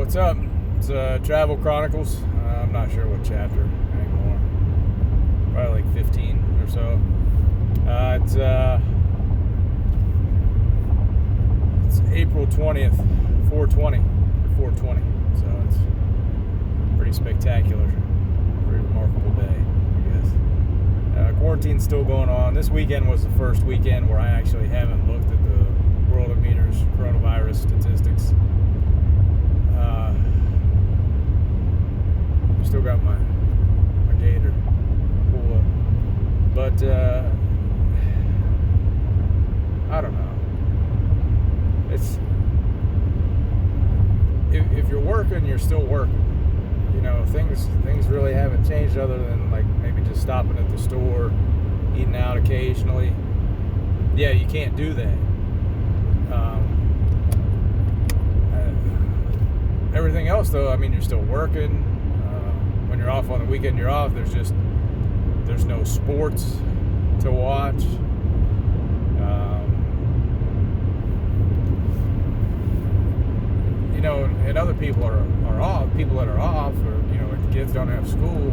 What's up? It's Travel Chronicles. I'm not sure what chapter anymore. Probably like 15 or so. It's April 20th, 420. So it's pretty spectacular. Pretty remarkable day, I guess. Quarantine's still going on. This weekend was the first weekend where I actually haven't looked at the Worldometers coronavirus statistics. Still got my gator pull up, but I don't know. It's if you're working, you're still working. You know, things really haven't changed other than like maybe just stopping at the store, eating out occasionally. Yeah, you can't do that. Everything else, though, I mean, you're still working. When you're off on the weekend, you're off. There's no sports to watch. You know, and other people are off. People that are off, or you know, if the kids don't have school,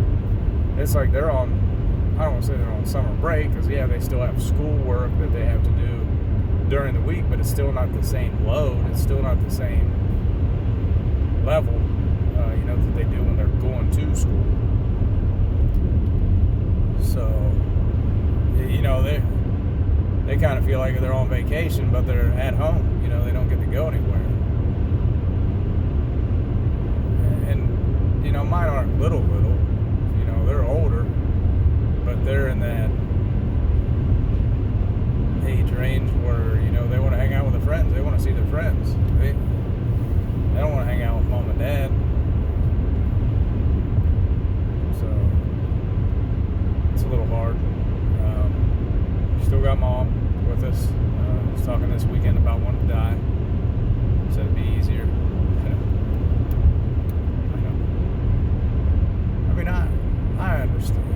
it's like they're on. I don't want to say they're on summer break because yeah, they still have schoolwork that they have to do during the week, but it's still not the same load. It's still not the same level, you know, that they do when they're going to school. So, you know, they kind of feel like they're on vacation, but they're at home. You know, they don't get to go anywhere. And you know, mine aren't little. You know, they're older, but they're in that age range where you know they want to hang out with their friends. They want to see their friends. They don't want to hang out with mom and dad. So it's a little hard. Still got mom with us. Was talking this weekend about wanting to die. Said it'd be easier. I mean, I understand.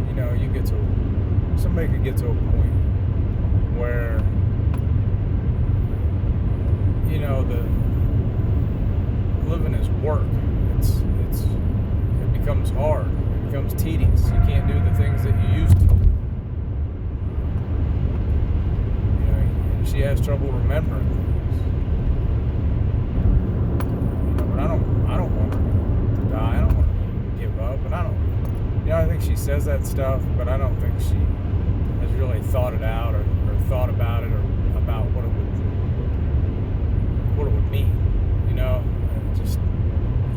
You know, somebody could get to a point where, you know, living is work. It becomes hard. It becomes tedious. You can't do the things that you used to do. You know, she has trouble remembering things. You know, but I don't want her to die. I don't want her to give up. And I think she says that stuff, but I don't think she has really thought it out or thought about it or about what it would mean. You know,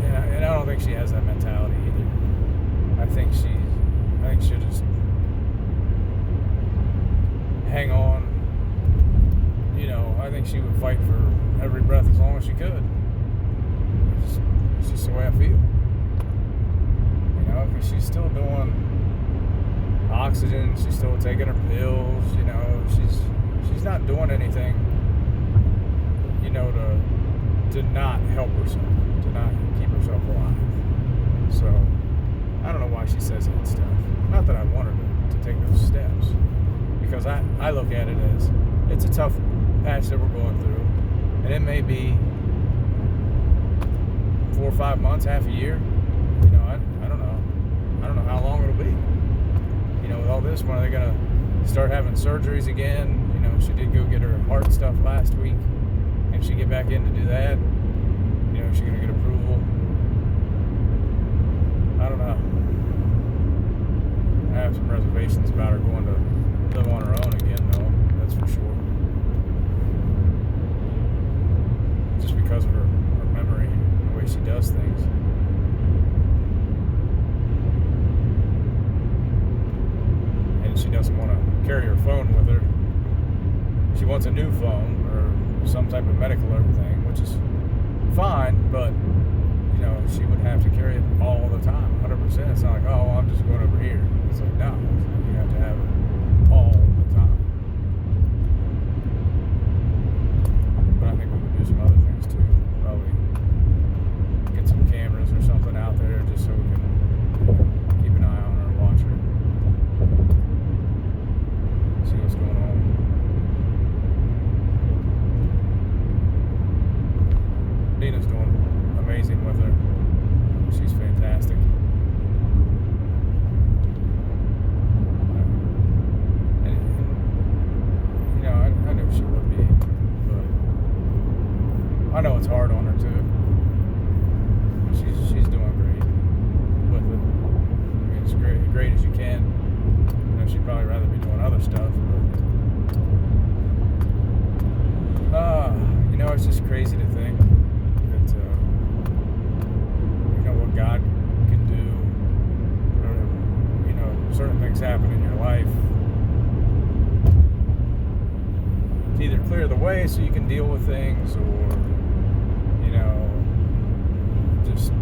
and I don't think she has that mentality either. I think she'll just hang on. You know, I think she would fight for every breath as long as she could. It's just the way I feel. You know, because she's still doing oxygen, she's still taking her pills. You know, she's not doing anything. You know, to not help herself, to not keep herself alive. So, I don't know why she says that stuff. Not that I want her to take those steps. Because I look at it as, it's a tough patch that we're going through. And it may be 4 or 5 months, half a year. You know, I don't know. I don't know how long it'll be. You know, with all this, when are they going to start having surgeries again? You know, she did go get her heart stuff last week. If she get back in to do that, you know, is she going to get approval? I don't know. I have some reservations about her going to live on her own again, though. That's for sure. Just because of her memory and the way she does things. And she doesn't want to carry her phone with her. She wants a new phone or some type of medical everything, which is fine, but you know, she would have to carry it all the time, 100%. It's not like, oh, I'm just going over here. It's like, no, you have to have it all the time. But I think we could do some other things too. Probably get some cameras or something out there just so we can, you know, keep an eye on her, watch her, see what's going on. Dina's doing amazing with her. She's fantastic. I knew she would be, but I know it's hard on her too. But she's doing great with it. I mean, it's great as you can. She'd probably rather be doing other stuff. But, it's just crazy to think that what God can do, or certain things happen in your life. Either clear the way so you can deal with things, or just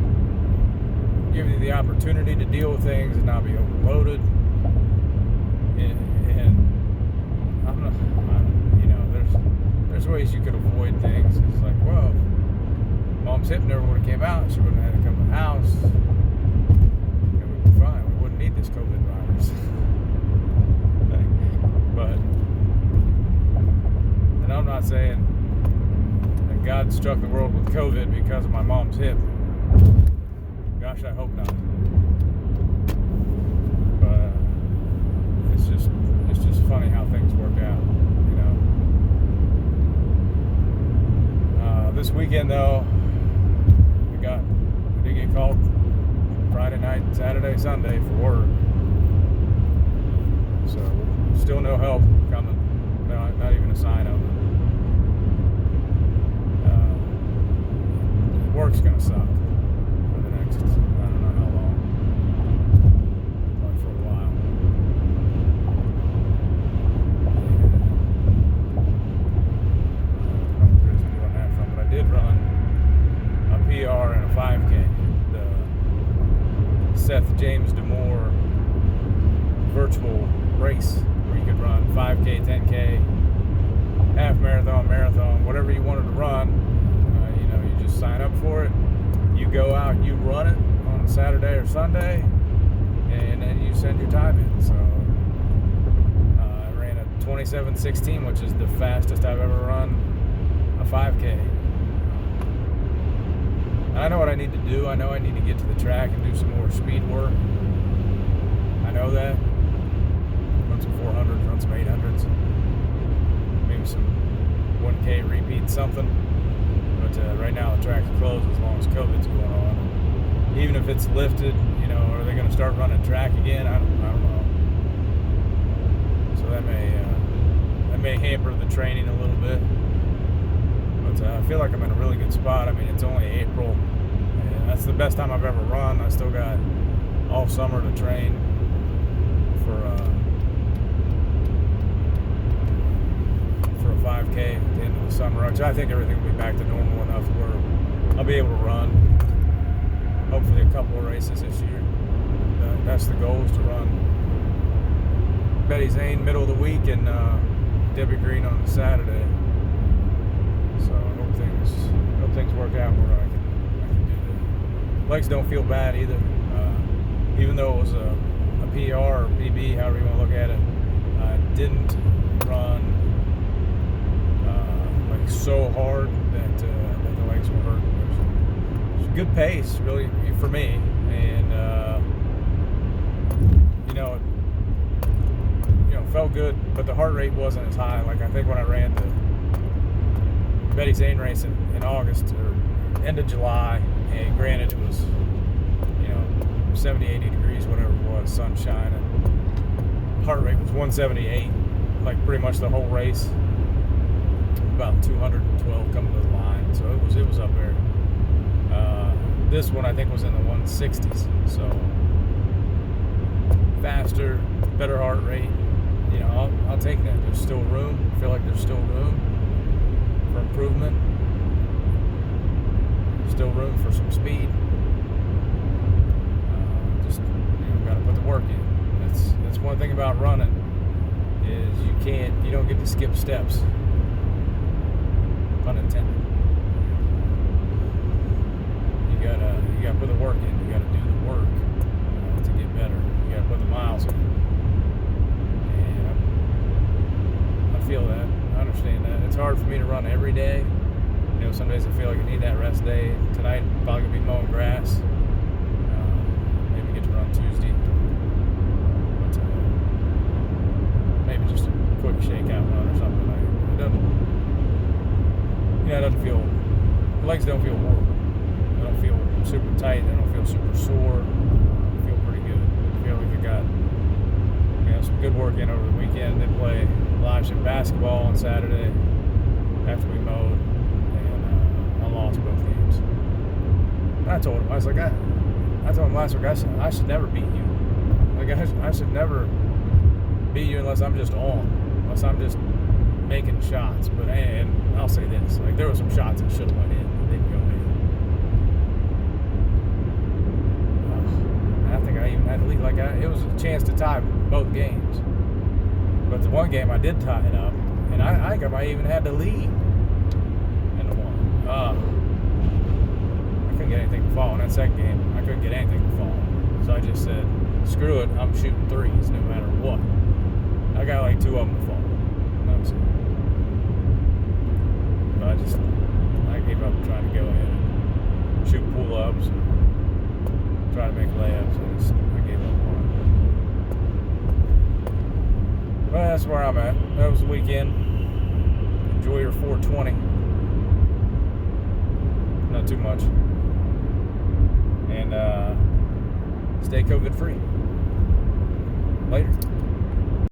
give you the opportunity to deal with things and not be overloaded. And I'm not, there's ways you could avoid things. It's like, well, Mom's hip never would have came out, she wouldn't have had to come to the house. We'd be fine. We wouldn't need this COVID virus. But. And I'm not saying that God struck the world with COVID because of my mom's hip. Gosh, I hope not. But it's just funny how things work out, This weekend, though, we did get called Friday night, Saturday, Sunday for work. So still no help coming. Not even a sign of it. Work's gonna suck for the next, I don't know how long, probably for a while. I don't know what there's to do on that front, but I did run a PR and a 5K, the Seth James DeMoore virtual race, where you could run 5K, 10K, half marathon, whatever you wanted to run. You just sign up for it. You go out, you run it on Saturday or Sunday, and then you send your time in. So I ran a 27:16, which is the fastest I've ever run a 5K. And I know what I need to do. I know I need to get to the track and do some more speed work. I know that. Run some 400s, run some 800s, maybe some 1K repeat something. But right now the track's closed as long as COVID's going on. Even if it's lifted, are they going to start running track again? I don't know. So that may hamper the training a little bit. But I feel like I'm in a really good spot. I mean, it's only April, and that's the best time I've ever run. I still got all summer to train for a 5K at the end of the summer, which I think everything will be back to normal enough where I'll be able to run hopefully a couple of races this year. That's the goal, is to run Betty Zane middle of the week and Debbie Green on the Saturday. So I hope things work out where I can do that. Legs don't feel bad either. Even though it was a PR or PB, however you want to look at it, I didn't run so hard that the legs were hurting. It was a good pace, really, for me, and it felt good, but the heart rate wasn't as high. Like, I think when I ran the Betty Zane race in August or end of July, and granted it was 70, 80 degrees, whatever it was, sunshine, and heart rate was 178, like pretty much the whole race. About 212 coming to the line, so it was up there. This one I think was in the 160s, so faster, better heart rate. I'll take that. There's still room. I feel like there's still room for improvement. Still room for some speed. Just got to put the work in. That's one thing about running, is you don't get to skip steps. Unintended. You gotta put the work in. You gotta do the work to get better. You gotta put the miles in. And I feel that. I understand that. It's hard for me to run every day. Some days I feel like I need that rest day. Tonight tonight. Probably gonna be mowing grass. Maybe get to run Tuesday. But maybe just a quick shakeout run or something. It doesn't feel. The legs don't feel horrible. They don't feel super tight. They don't feel super sore. I feel pretty good. I feel like I got some good work in over the weekend. Did play live ship basketball on Saturday after we mowed, and I lost both games. And I told him, I told him last week, I should never beat you. Like I should never beat you unless I'm just on, unless I'm just making shots. But and I'll say this, like there were some shots that should have went in, but didn't go in. I think I even had to lead. It was a chance to tie both games. But the one game I did tie it up, and I think I might even had to lead in the one. I couldn't get anything to fall in that second game. I couldn't get anything to fall. So I just said, screw it, I'm shooting threes no matter what. I got like 2 of them to fall. That was it. But I gave up trying to go in and shoot pull-ups and try to make layups. I gave up on it. Well, that's where I'm at. That was the weekend. Enjoy your 420. Not too much. And stay COVID free. Later.